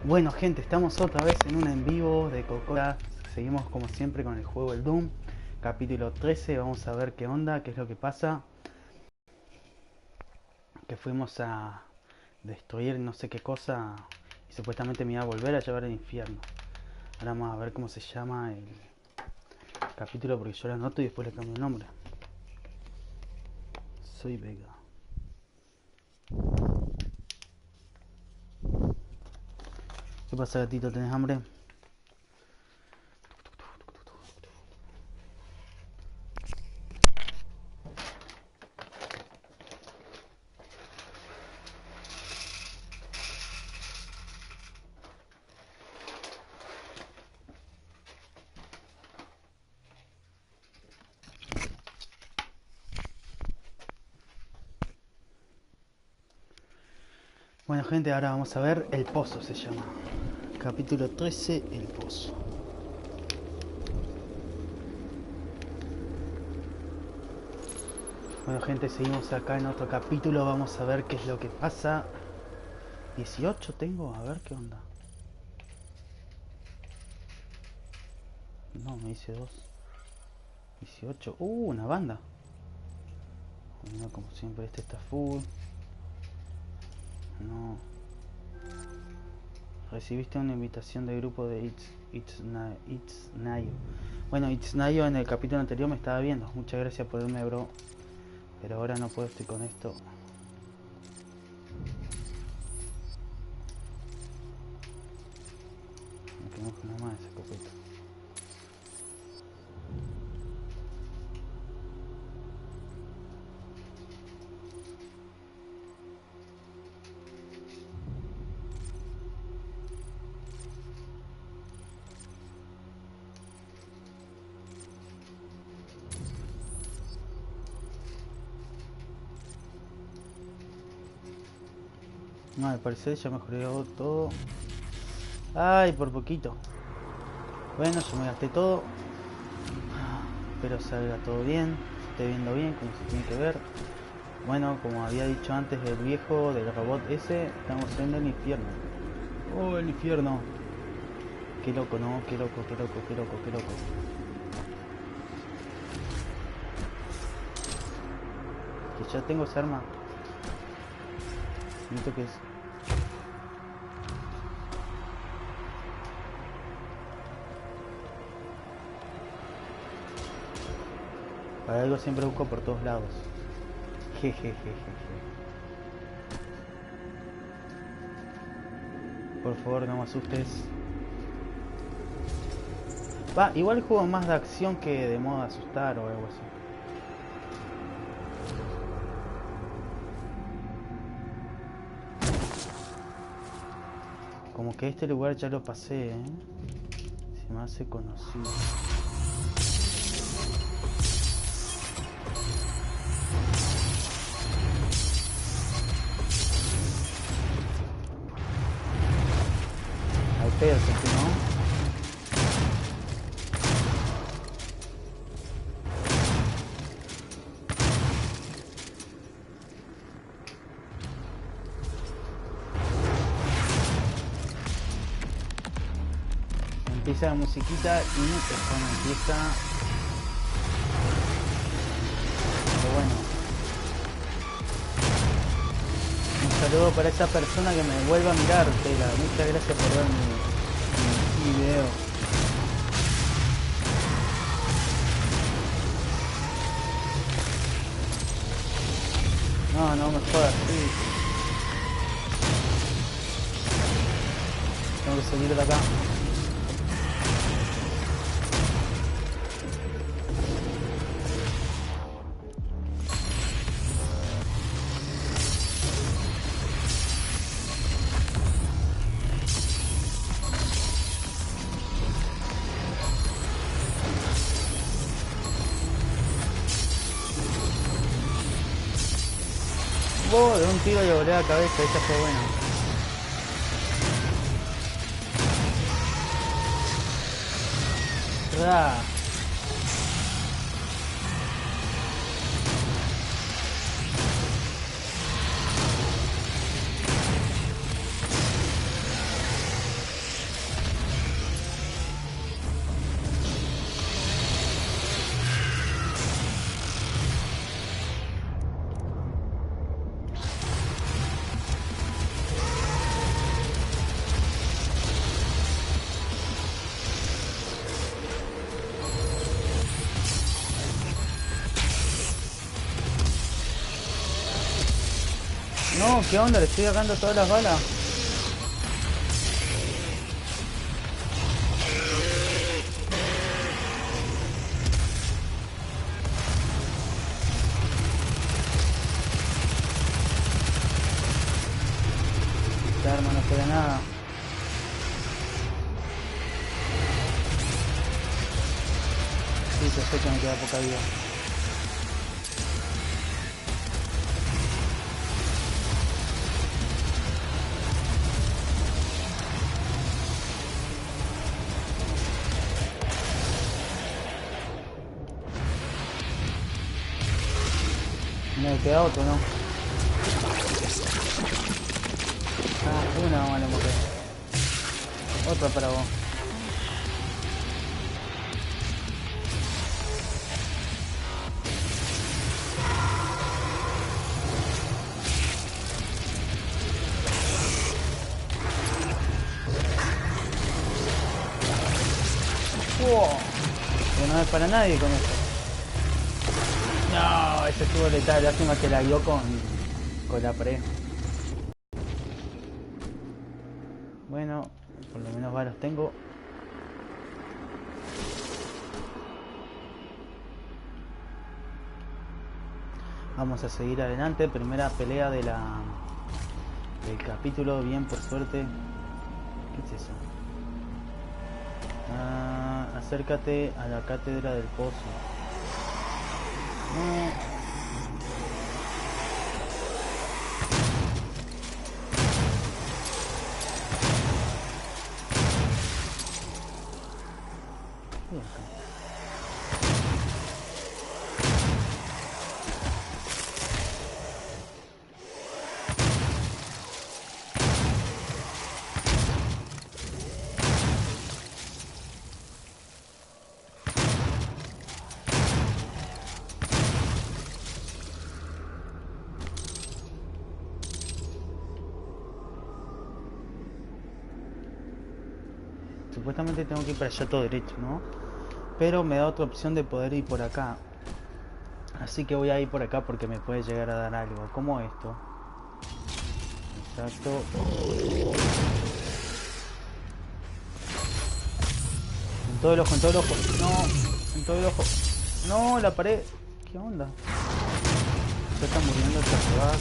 Bueno gente, estamos otra vez en un en vivo de Cocora. Seguimos como siempre con el juego El Doom. Capítulo 13, vamos a ver qué onda, qué es lo que pasa. Que fuimos a destruir no sé qué cosa y supuestamente me iba a volver a llevar al infierno. Ahora vamos a ver cómo se llama el capítulo porque yo lo anoto y después le cambio el nombre. Soy Vega. ¿Qué pasa, gatito? ¿Tenés hambre? Bueno gente, ahora vamos a ver El Pozo se llama. Capítulo 13, El Pozo. Bueno gente, seguimos acá en otro capítulo, vamos a ver qué es lo que pasa. 18 tengo, a ver qué onda. No, me dice 2. 18, una banda. Bueno, como siempre este está full. No. Recibiste una invitación de grupo de It's Nayo. Bueno, It's Nayo en el capítulo anterior me estaba viendo. Muchas gracias por verme, bro. Pero ahora no puedo, estoy con esto. Me quedo con nada más esa escopeta. No, al parecer ya mejoré todo. Ay, por poquito. Bueno, yo me gasté todo. Espero salga todo bien, se esté viendo bien, como se tiene que ver. Bueno, como había dicho antes del viejo, del robot ese, estamos en el infierno. Oh, el infierno. Qué loco, ¿no? Qué loco, qué loco, qué loco, qué loco. Que ya tengo esa arma. Siento que es... Para algo siempre busco por todos lados. Jejejeje. Por favor, no me asustes. Va, igual juego más de acción que de modo de asustar o algo así. Como que este lugar ya lo pasé, ¿eh? Se me hace conocido. Al pedo, ¿no? Empieza la musiquita y es cuando empieza. Pero bueno, un saludo para esa persona que me vuelva a mirar, Tela. Muchas gracias por ver mi video. No, no me jodas, sí. Tengo que salir de acá. De un tiro le volé la cabeza, esta fue buena. Ra. No, ¿qué onda? Le estoy sacando todas las balas. Esta arma no pega nada. Sí, yo sé que me queda poca vida. Me queda otro, ¿no? Ah, una vamos a morir. Otra para vos. Wow. Que no es para nadie con esto. No, ese estuvo letal. Lástima que la guió con la pared. Bueno, por lo menos balas tengo. Vamos a seguir adelante. Primera pelea del capítulo. Bien, por suerte. ¿Qué es eso? Acércate a la cátedra del pozo. No. Supuestamente tengo que ir para allá todo derecho, ¿no? Pero me da otra opción de poder ir por acá. Así que voy a ir por acá porque me puede llegar a dar algo. Como esto. Exacto. En todo el ojo, en todo el ojo. No, en todo el ojo. No, la pared. ¿Qué onda? Se está muriendo esta jugada.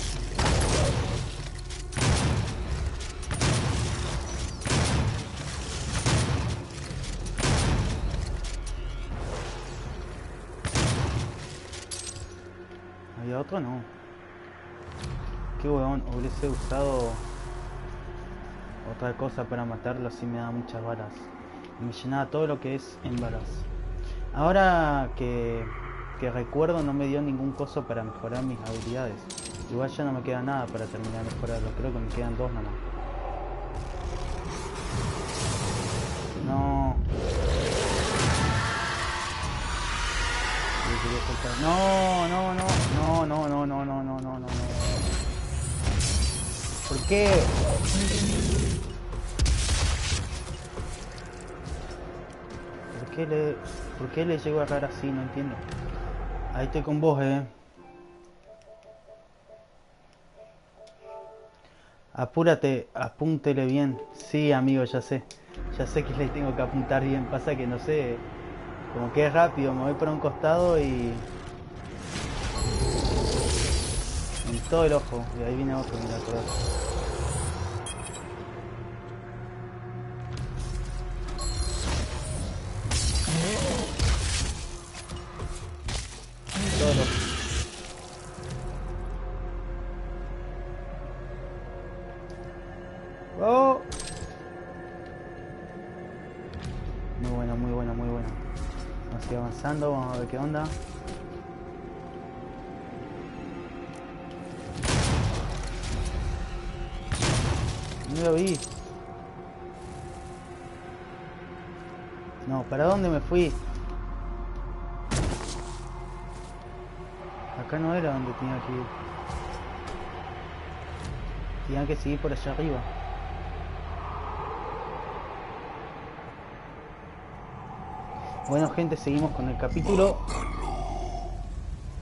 ¿Había otro? No. Qué huevón, hubiese usado otra cosa para matarlo, así me da muchas balas. Me llenaba todo lo que es en balas. Ahora que recuerdo, no me dio ningún coso para mejorar mis habilidades. Igual ya no me queda nada para terminar de mejorarlo. Creo que me quedan dos nomás. No. No, no, no, no, no, no, no, no, no, no, no. ¿Por qué? ¿Por qué le llego a agarrar así? No entiendo. Ahí estoy con vos, Apúrate, apúntele bien. Sí, amigo, ya sé. Ya sé que le tengo que apuntar bien. Pasa que no sé. Como que es rápido, me voy por un costado y... en todo el ojo. Y ahí viene otro, mira, por otro. Todo el ojo. ¡Oh! Muy buena, muy buena, muy buena. Vamos a ir avanzando, vamos a ver qué onda. No lo vi. No, ¿para dónde me fui? Acá no era donde tenía que ir. Tenía que seguir por allá arriba. Bueno, gente, seguimos con el capítulo.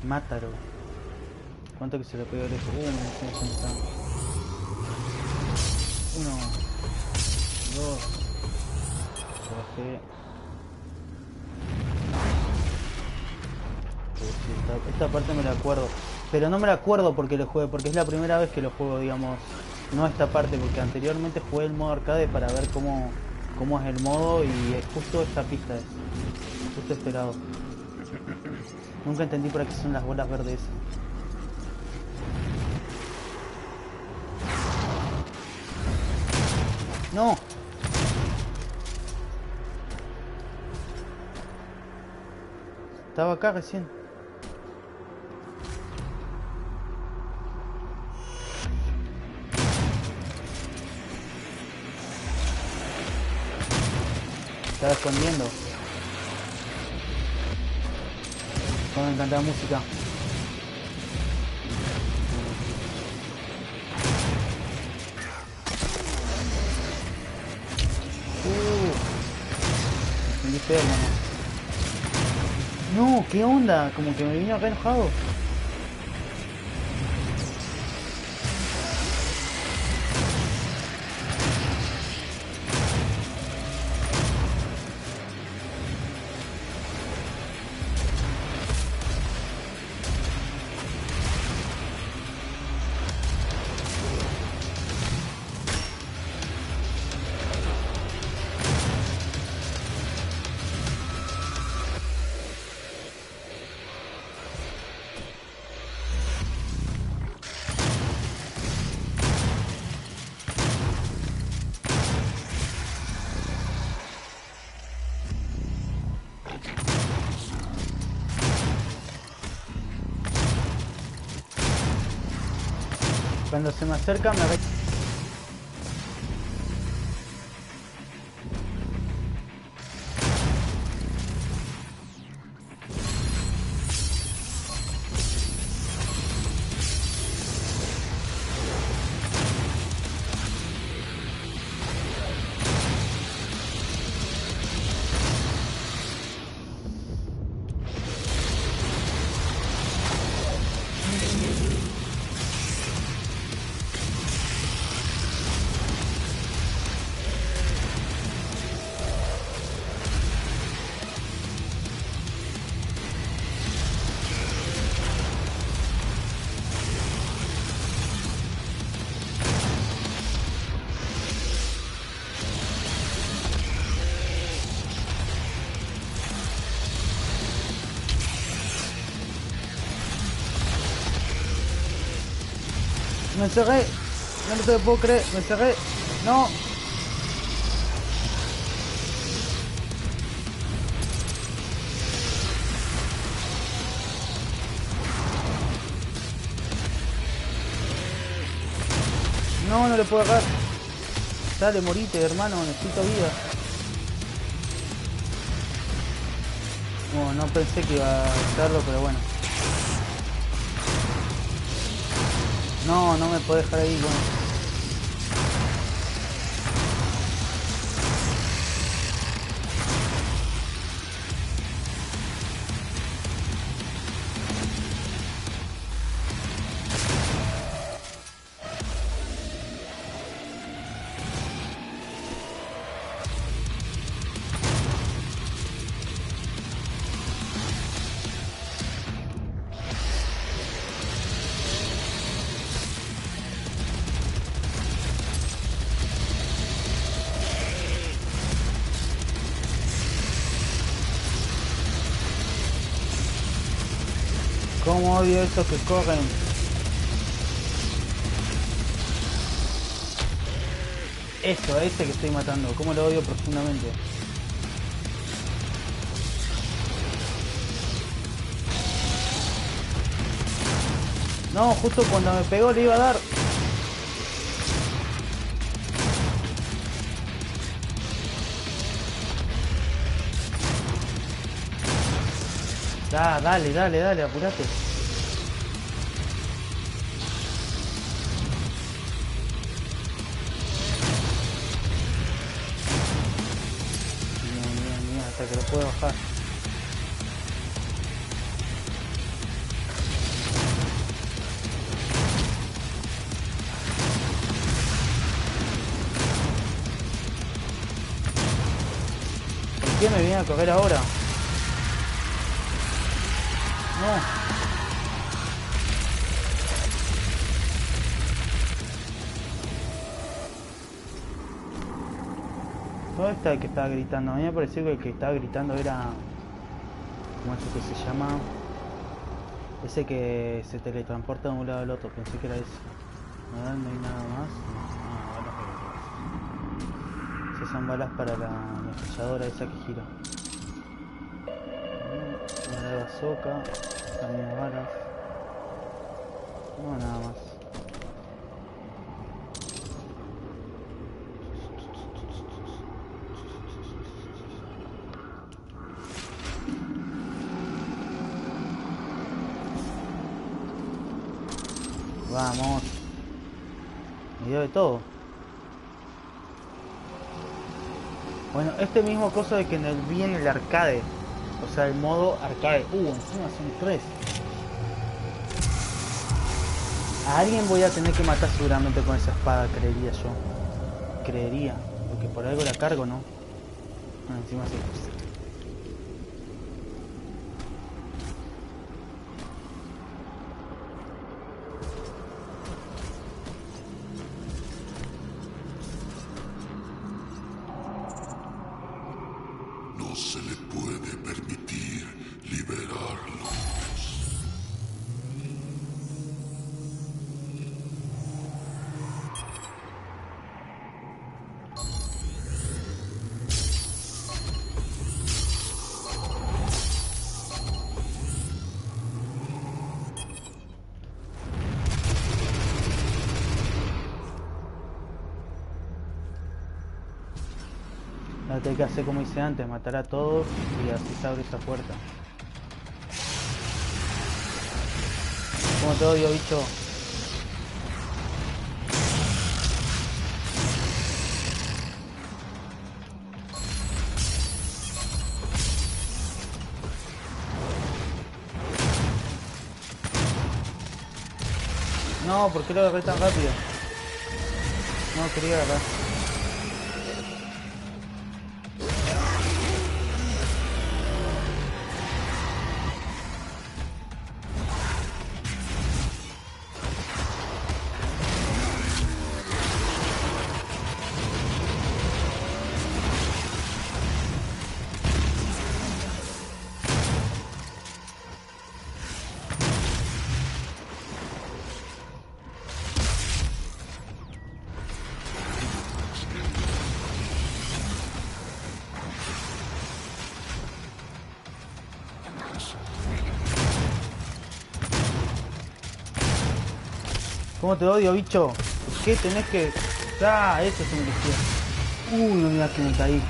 Mátalo. ¿Cuánto que se le pegó el esto? No sé dónde está. Uno, dos. Bajé. Esta parte me la acuerdo. Pero no me la acuerdo porque lo jugué, porque es la primera vez que lo juego, digamos. No esta parte, porque anteriormente jugué el modo arcade para ver cómo es el modo y es justo esta pista, es justo este lado. Nunca entendí para qué son las bolas verdes esas. ¡No! Estaba acá recién. Estaba escondiendo. Me encanta la música. Me feo, hermano. No, ¿qué onda? Como que me vino acá enojado. Cuando se me acerca me ve. Me cerré. No te lo puedo creer. Me cerré. No. No, no le puedo agarrar. Dale, morite, hermano. Necesito vida. No, no pensé que iba a hacerlo, pero bueno. No, no me puedo dejar ahí, bueno. Cómo odio estos que corren. Eso, a ese que estoy matando. Cómo lo odio profundamente. No, justo cuando me pegó le iba a dar. Dale, dale, dale, apurate. Bien, hasta que lo puedo bajar. me viene a coger ahora? No. ¿Dónde está el que estaba gritando? A mí me pareció que el que estaba gritando era... ¿Cómo es que se llama? Ese que se teletransporta de un lado al otro. Pensé que era ese. No, no hay nada más. No, esas son balas para la ametralladora esa que gira. Una de bazooka. También balas. No, nada más. Vamos. Me dio de todo. Bueno, este mismo cosa de que viene el arcade. O sea, el modo arcade. Encima son 3. A alguien voy a tener que matar seguramente con esa espada, creería yo. Creería. Porque por algo la cargo, ¿no? Encima sí. No se le puede permitir liberarlos. Ahora tengo que hacer como hice antes, matar a todos y así se abre esa puerta. Como te odio, bicho. No, ¿por qué lo agarré tan rápido? No quería agarrar. ¿Cómo te odio, bicho? ¿Por qué tenés que...? ¡Ah! Eso se me decía. No, mira que me caí.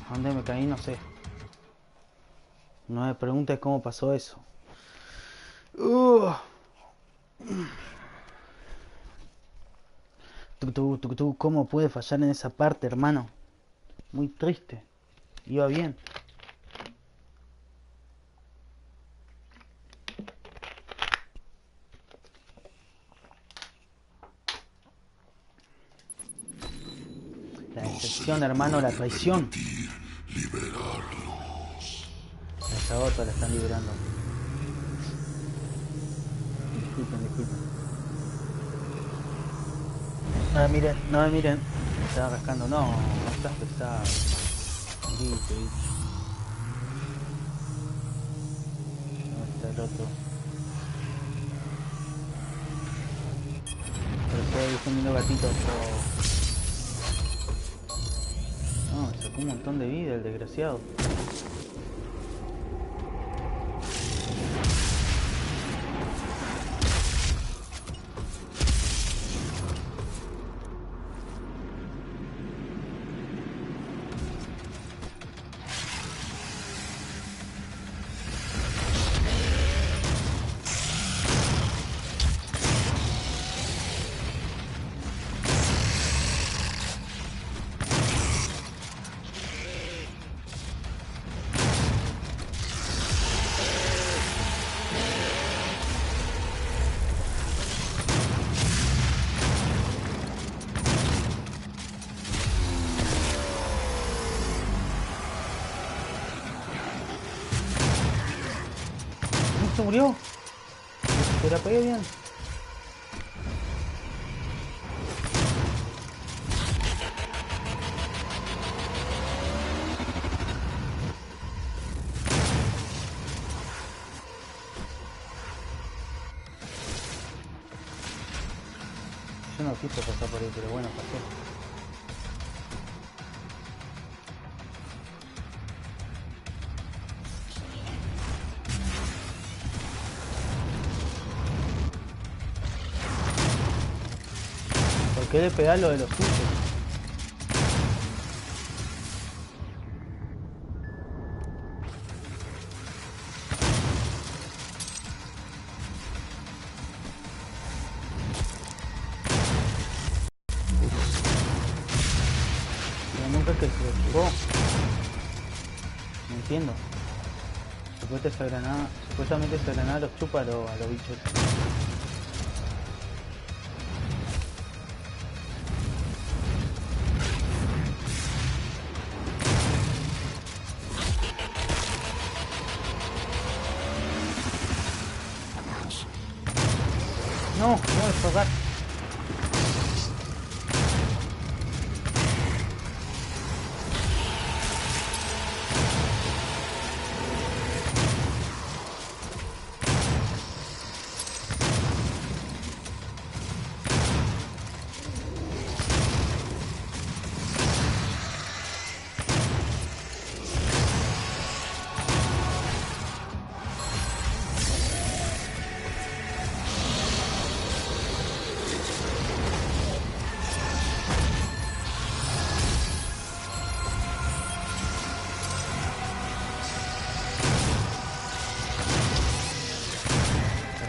¿A dónde me caí? No sé. No me preguntes cómo pasó eso. ¿Cómo puede fallar en esa parte, hermano? Muy triste. Iba bien. La decepción, hermano, la traición. Esa otra la están liberando. Disculpen. No me miren. Me estaba rascando. No estás pesado. Bicho. ¿Dónde está el otro? Pero estoy defendiendo gatitos. No, me sacó un montón de vida el desgraciado. se murió. Se la pegué bien. Yo no quise pasar por ahí, pero bueno, pasé. ¿Por qué le pegás lo de los suyos? Pero nunca que se lo chupó. No entiendo. Supuestamente esa granada los chupa a los bichos. No, no voy a enfocar.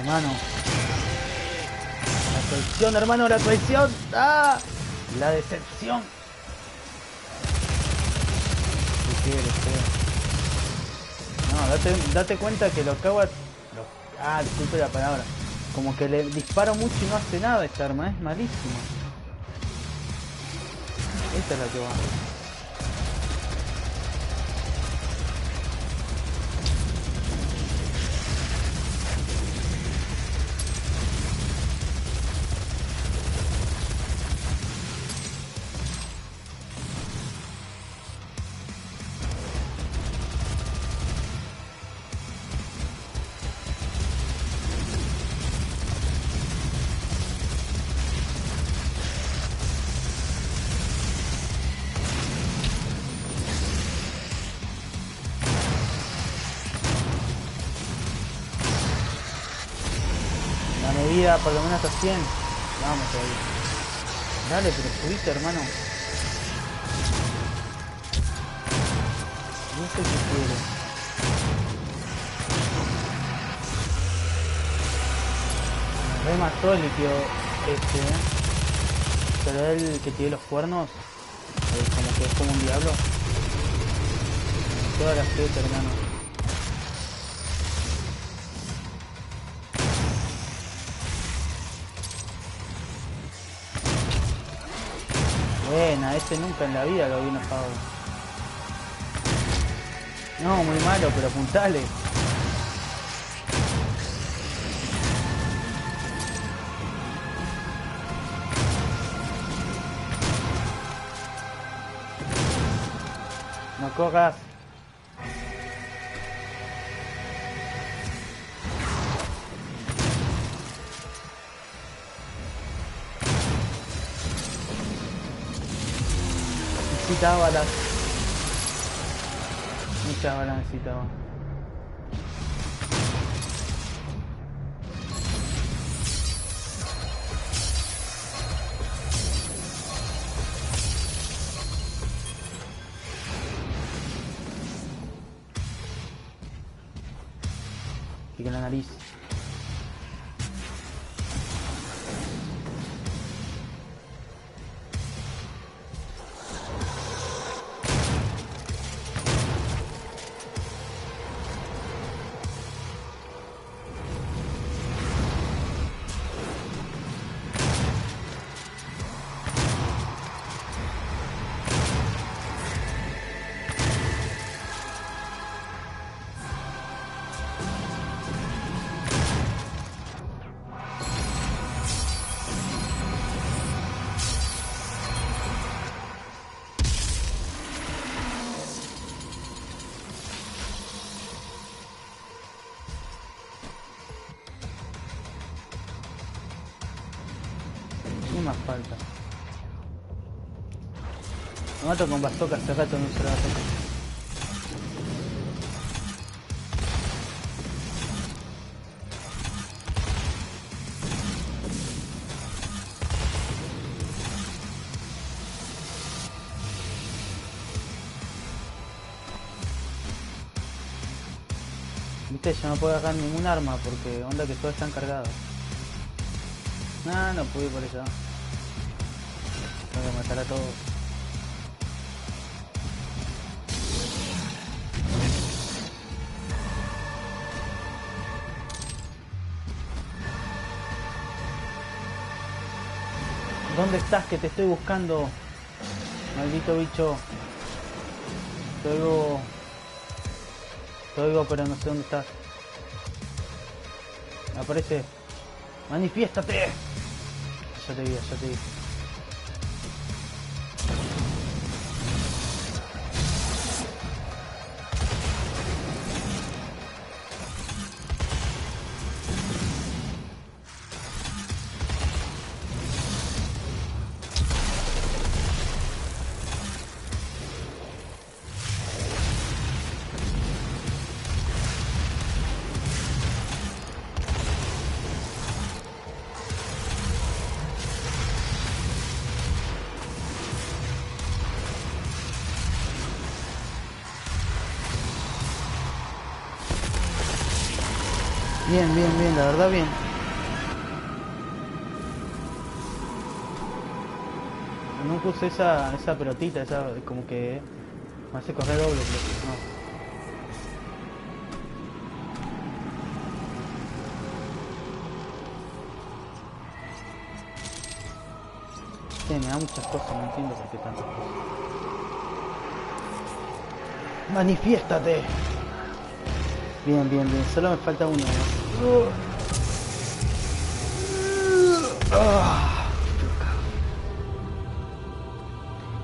Hermano. La traición, hermano, la traición. ¡Ah! La decepción. ¿Qué quieres, No, date cuenta que lo cago disculpe la palabra. Como que le disparo mucho y no hace nada esta arma, es malísima. Esta es la que va. Vida por lo menos hasta 100. Vamos ahí. Dale, pero subiste, hermano. No sé qué quiere. Me remató el líquido Pero el que tiene los cuernos, como que es como un diablo. Toda la fiesta, hermano. Buena, este nunca en la vida lo vi enojado. No, muy malo, pero apuntale. No corras. Necesitaba balas. Muchas balas necesitaba. Pica la nariz. más falta? Me mato con bazooka, hace rato no uso la bazooka. Viste, yo no puedo agarrar ningún arma porque onda que todas están cargadas. No pude ir por allá. Tengo que matar a todos. ¿Dónde estás? Que te estoy buscando. Maldito bicho. Te oigo, pero no sé dónde estás. Aparece. ¡Manifiéstate! Ya te vi, ya te vi. Bien, la verdad bien. Nunca usé esa pelotita, esa como que me hace correr doble, pero no. Sí, me da muchas cosas, no entiendo por qué tantas cosas. ¡Manifiéstate! Bien, solo me falta uno.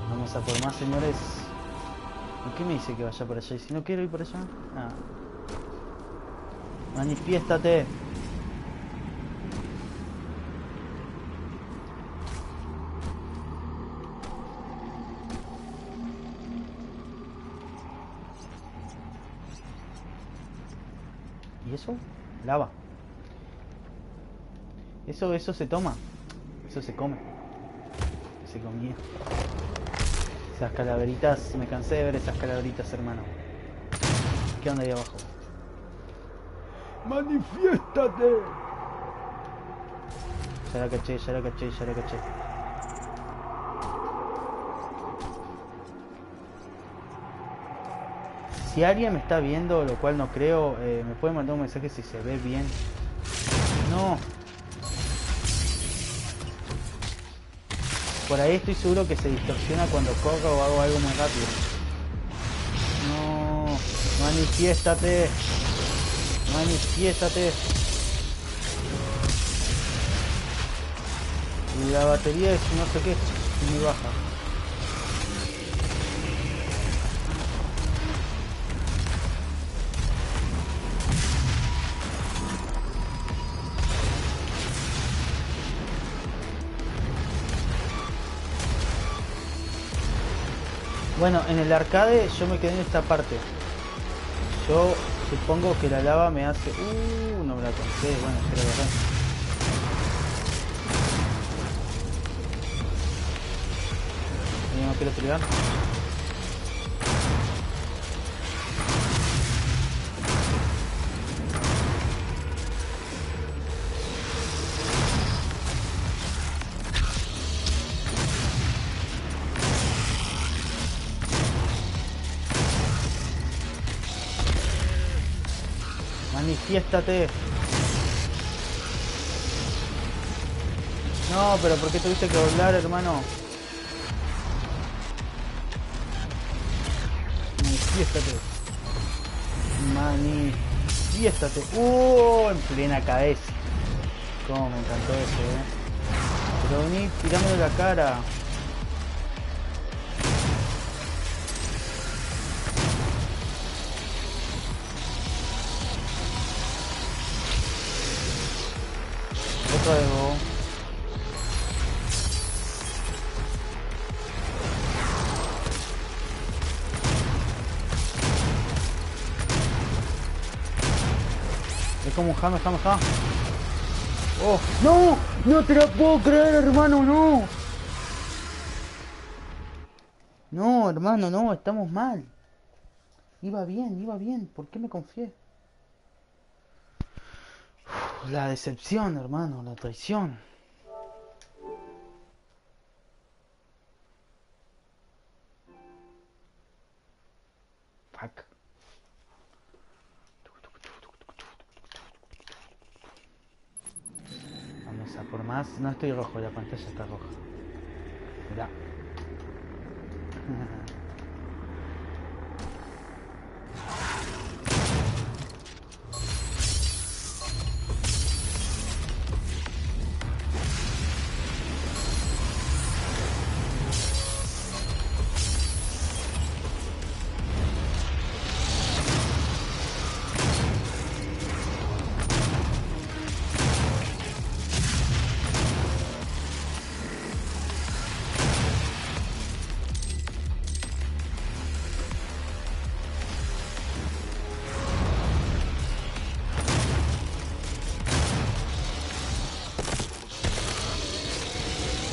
Vamos a por más, señores. ¿Por qué me dice que vaya por allá? ¿Y si no quiero ir por allá? Ah. Manifiéstate. ¿Y eso? Lava. Eso se toma. Eso se come. Se comía. Esas calaveritas, me cansé de ver esas calaveritas, hermano. ¿Qué onda ahí abajo? ¡Manifiéstate! Ya la caché. Si alguien me está viendo, lo cual no creo, me puede mandar un mensaje si se ve bien. No. Por ahí estoy seguro que se distorsiona cuando corro o hago algo muy rápido. No. Manifiéstate. Y la batería es no sé qué, muy baja. Bueno, en el arcade yo me quedé en esta parte. Yo supongo que la lava me hace... no me la conté. Bueno, ya lo agarré. No quiero pelear. Manifiéstate. No, pero ¿por qué tuviste que doblar, hermano? Manifiéstate. En plena cabeza. Cómo me encantó eso, Pero vení, tirame de la cara. Otra vez vos. como jame. Oh, no, no te lo puedo creer, hermano, no. No, hermano, no, estamos mal. Iba bien, ¿por qué me confié? La decepción, hermano, la traición. Fuck. Vamos a por más. No estoy rojo, la pantalla está roja. Mirá.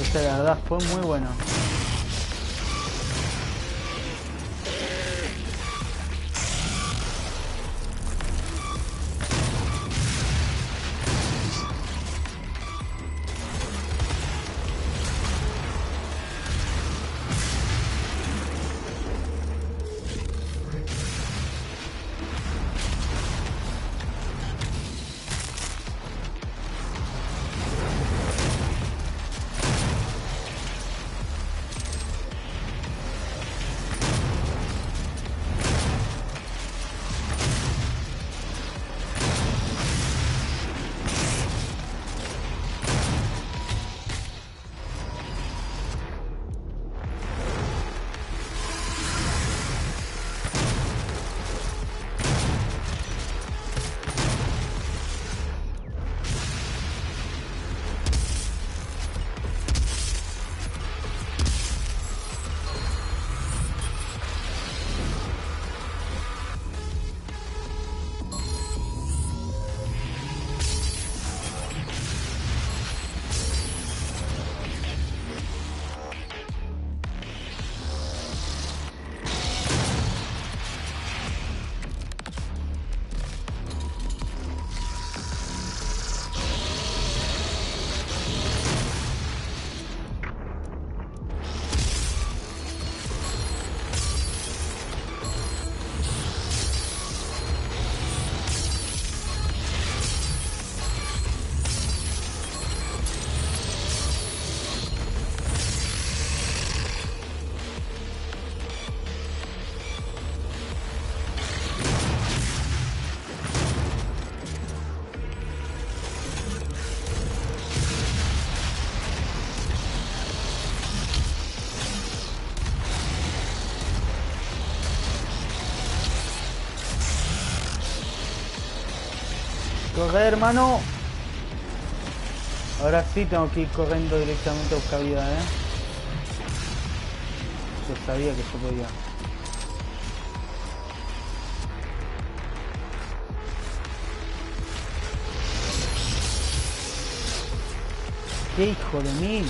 Este, la verdad, fue muy bueno. Correr, hermano. Ahora sí tengo que ir corriendo directamente a buscar vida, Yo sabía que yo podía. ¡Qué hijo de mil!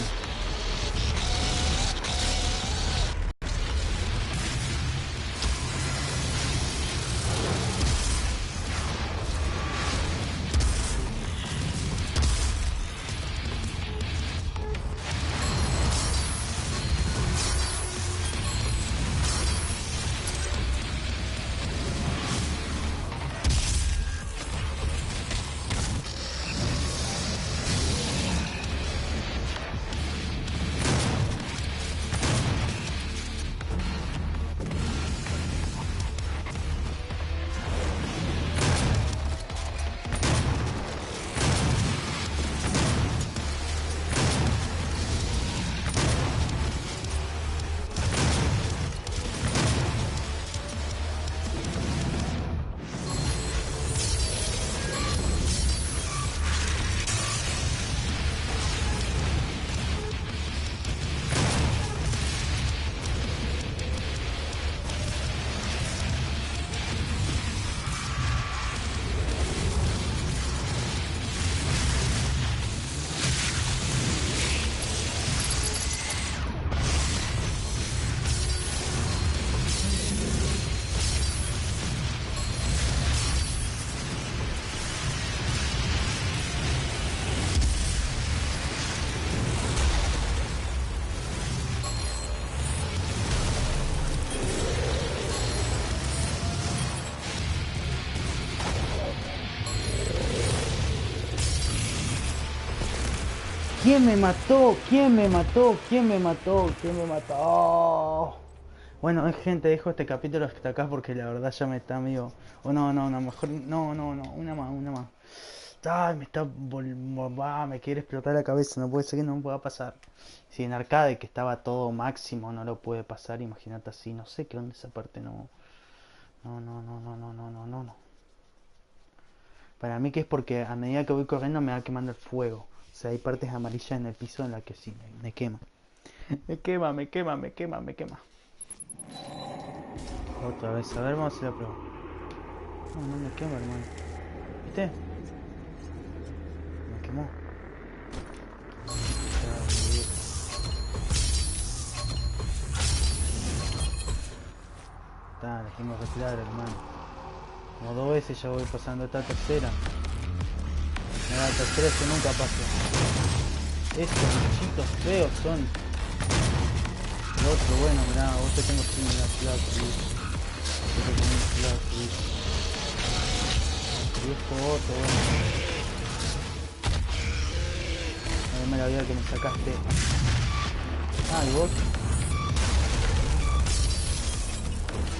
¿Quién me mató? ¿Quién me mató? ¿Quién me mató? ¿Quién me mató? Bueno, gente, dejo este capítulo hasta acá porque la verdad ya me está medio... Oh, no, mejor... No, una más. Ay, me quiere explotar la cabeza, no puede ser que no me pueda pasar. Si en arcade que estaba todo máximo no lo puede pasar, imagínate así, no sé qué onda esa parte, no. No. Para mí que es porque a medida que voy corriendo me va quemando el fuego. O sea, hay partes amarillas en el piso en las que sí, me quema. Me quema. Otra vez, a ver, vamos a hacer la prueba. No me quema, hermano. ¿Viste? Me quemó. La tengo que tirar, hermano. Como 2 veces ya voy pasando esta tercera. Mira, la tercera que nunca pasa. Estos bichitos feos son. El otro, bueno, mirá, vos te tengo sin la Flash. Y esto otro, bueno. Dame la vida que me sacaste. Ah, y vos.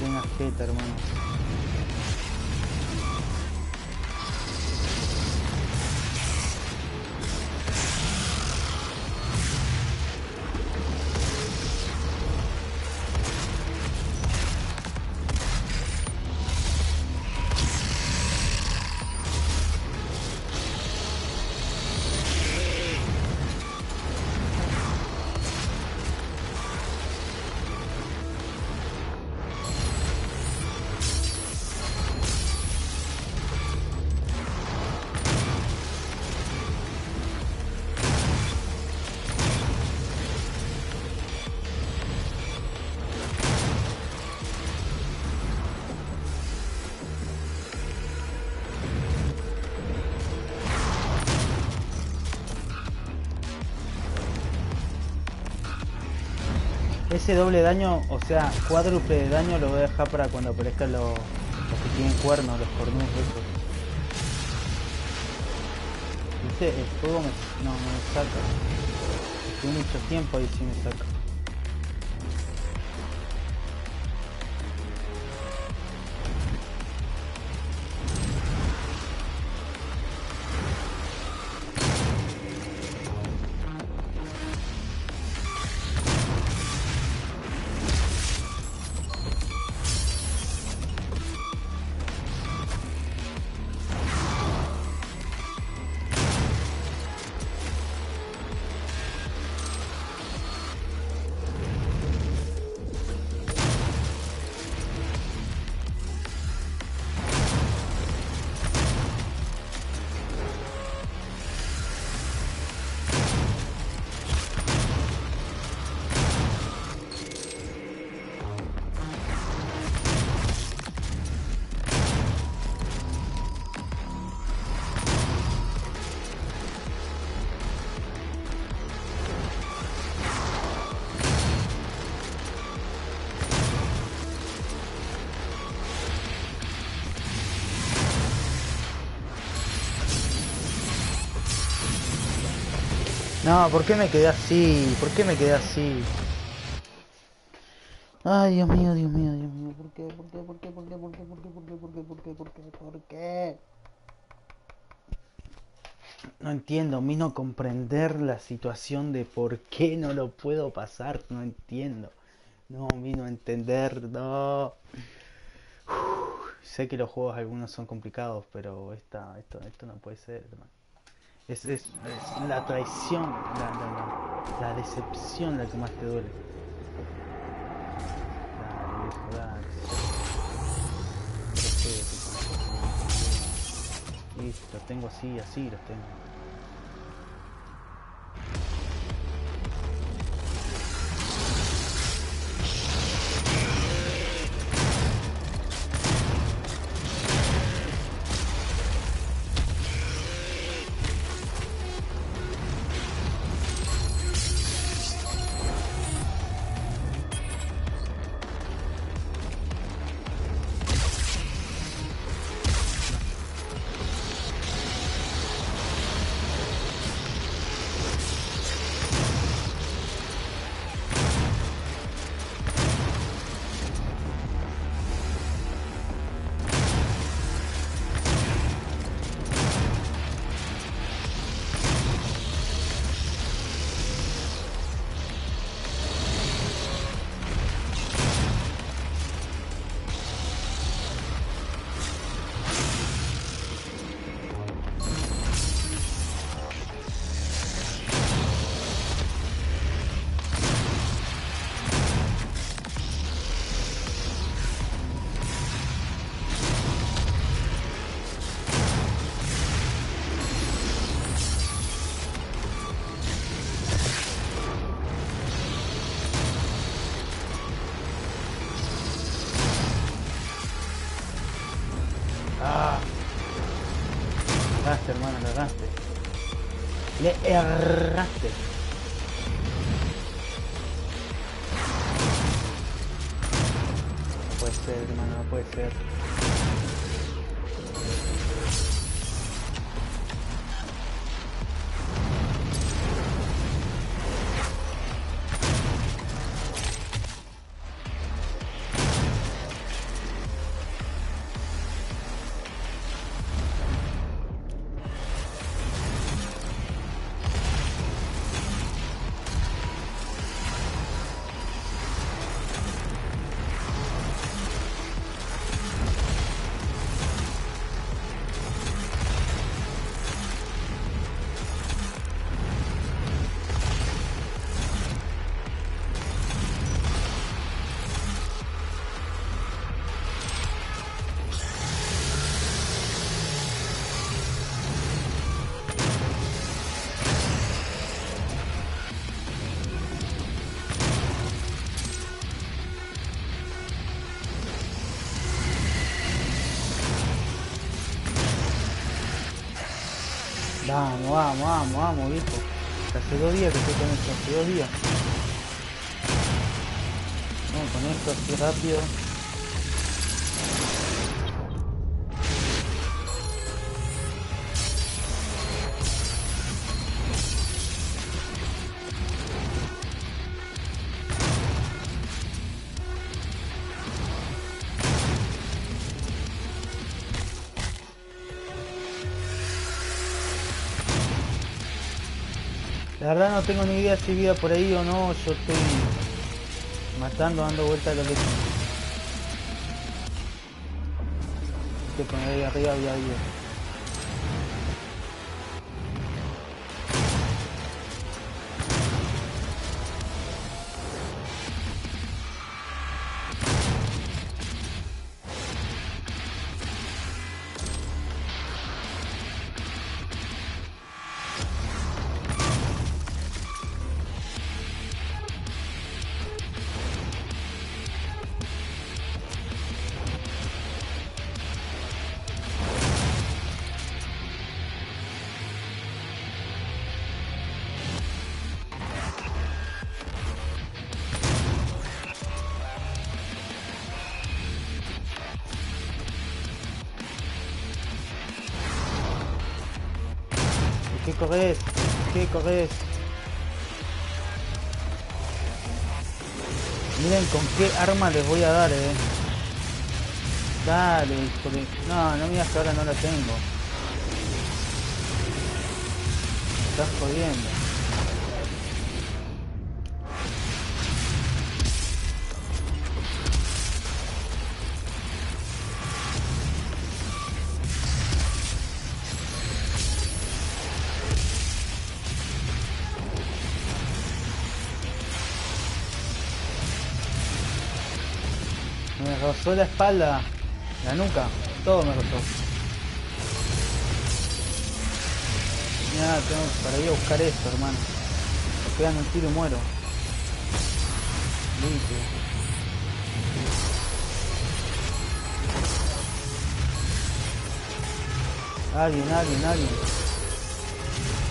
Una jeta, hermano. Ese doble daño, o sea, cuádruple de daño lo voy a dejar para cuando aparezcan los que tienen cuernos, los cornudos esos. ¿Viste? El fuego no me saca. Estoy mucho tiempo ahí sí me saca. No, ¿por qué me quedé así? ¿Por qué me quedé así? Ay, Dios mío. ¿Por qué? ¿Por qué? No entiendo, no comprender la situación de por qué no lo puedo pasar, no entiendo. No, vino a entender, no. Sé que los juegos algunos son complicados, pero esto no puede ser, hermano. Es la traición, la decepción la que más te duele. Dale. Listo, los tengo así los tengo. Ah. Cagaste, hermano, cagaste. Le erraste. No puede ser, hermano, no puede ser. Vamos, vamos, vamos, vamos, viejo. Hace 2 días que estoy con esto, hace 2 días. Vamos con esto así rápido. La verdad no tengo ni idea si hay vida por ahí o no, yo estoy matando, dando vueltas a lo que... Que poner ahí arriba había vida. ¿Qué corres? ¿Qué corres? Miren con qué arma les voy a dar, Dale, hijo de... No, no me digas que ahora no la tengo. Me estás jodiendo. Me rozó la espalda, la nuca, todo me rozó. Mira, tengo para ir a buscar esto, hermano. Me pegan un tiro y muero. Limpio. Alguien.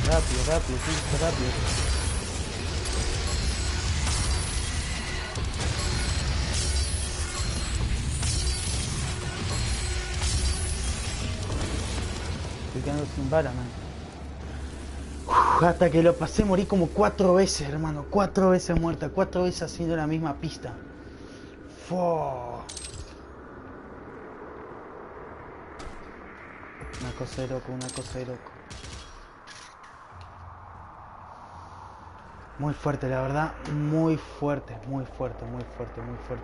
Rápido, sí, rápido. Estoy quedando sin bala, man. Hasta que lo pasé morí como 4 veces, hermano. 4 veces muerta, 4 veces haciendo la misma pista. Fua. Una cosa de loco. Muy fuerte, la verdad, muy fuerte.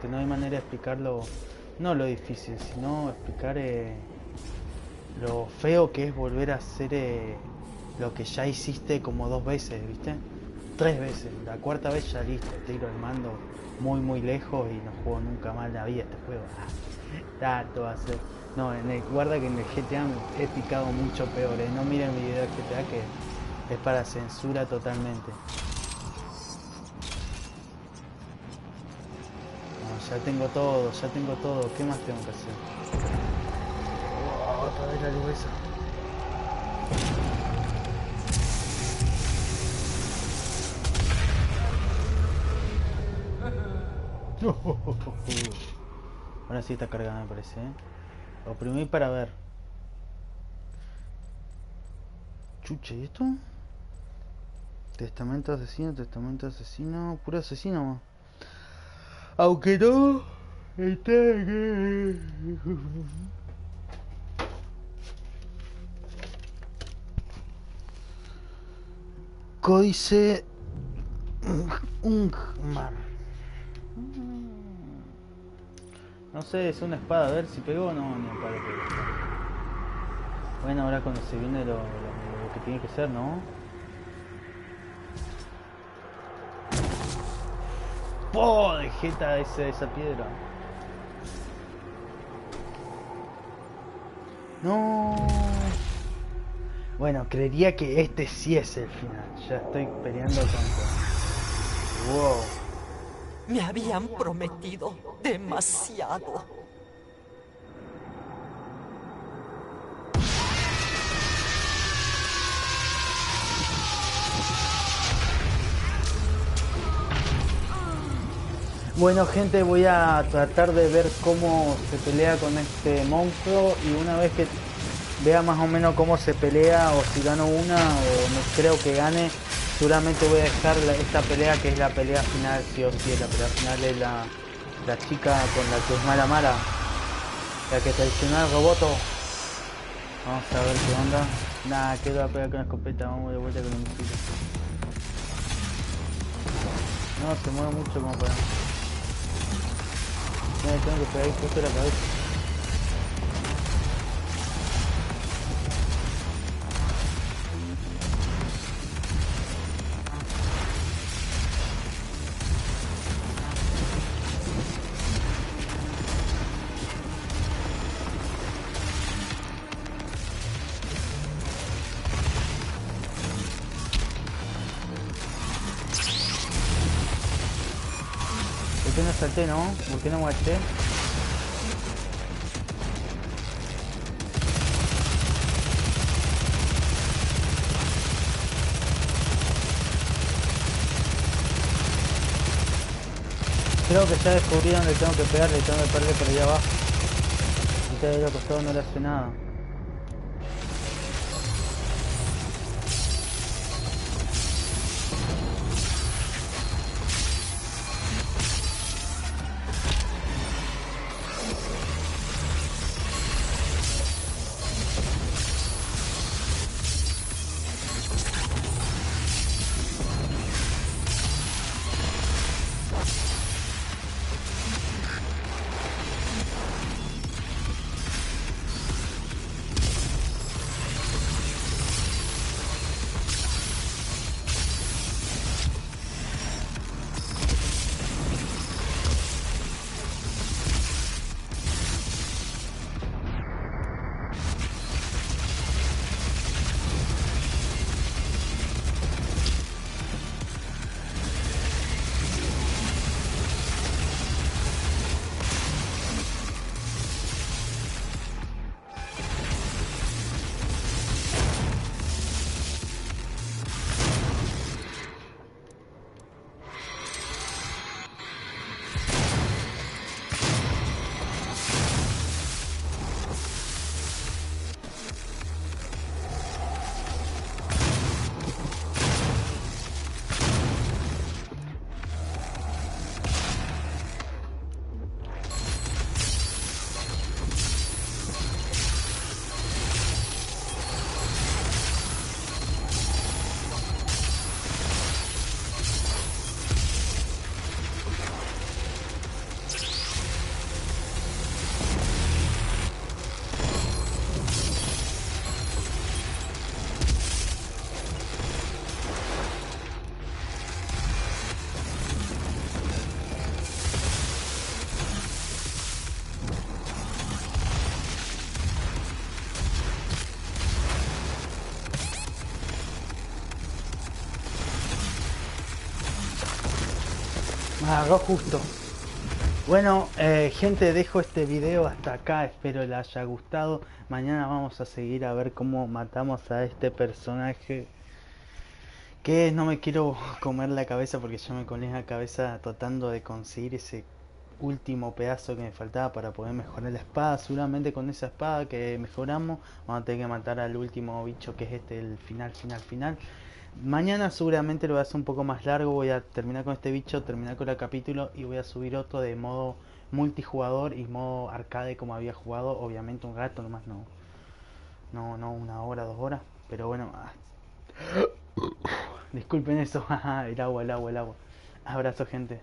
No hay manera de explicarlo, no lo difícil, sino explicar lo feo que es volver a hacer lo que ya hiciste como 2 veces, ¿viste? 3 veces, la 4ª vez ya listo, tiro el mando muy lejos y no juego nunca más en la vida este juego. Tanto va a ser. No, guarda que en el GTA me he picado mucho peor, no miren mi video de GTA que es para censura totalmente. Ya tengo todo, ¿qué más tengo que hacer? la luz esa. Ahora sí está cargada, me parece, ¿eh? Oprimí para ver. Chuche, ¿y esto? Testamento asesino, puro asesino. Aunque no códice Ungmar. No sé, es una espada, a ver si pegó o no, ni a palo pegó. Bueno, ahora cuando se viene lo que tiene que ser, ¿no? ¡Oh! De jeta esa piedra. No. Bueno, creería que este sí es el final. Ya estoy peleando contra... Wow. Me habían prometido demasiado. Bueno, gente, voy a tratar de ver cómo se pelea con este monstruo y una vez que vea más o menos cómo se pelea o si gano una o no creo que gane, seguramente voy a dejar esta pelea que es la pelea final, sí o sí, la pelea final es la chica con la que es mala, la que traicionó al roboto. Vamos a ver qué onda. Nada, quedo a pegar con la escopeta, vamos de vuelta con el misil. No, se mueve mucho como para... Tengo que pegar ahí justo en la cabeza. ¿Por qué no salté, no? ¿Por qué no marché? Creo que ya descubrí dónde tengo que pegarle, tengo que pegarle por allá abajo. Y de ahí al costado no le hace nada. Me agarró justo. Bueno, gente, dejo este video hasta acá, espero les haya gustado. Mañana vamos a seguir a ver cómo matamos a este personaje. Que no me quiero comer la cabeza porque ya me comí la cabeza tratando de conseguir ese último pedazo que me faltaba para poder mejorar la espada. Seguramente con esa espada que mejoramos vamos a tener que matar al último bicho, que es este, el final. Mañana seguramente lo voy a hacer un poco más largo. Voy a terminar con este bicho, terminar con el capítulo y voy a subir otro de modo multijugador y modo arcade como había jugado. Obviamente un rato nomás, no 1 hora, 2 horas. Pero bueno, disculpen eso. El agua. Abrazo, gente.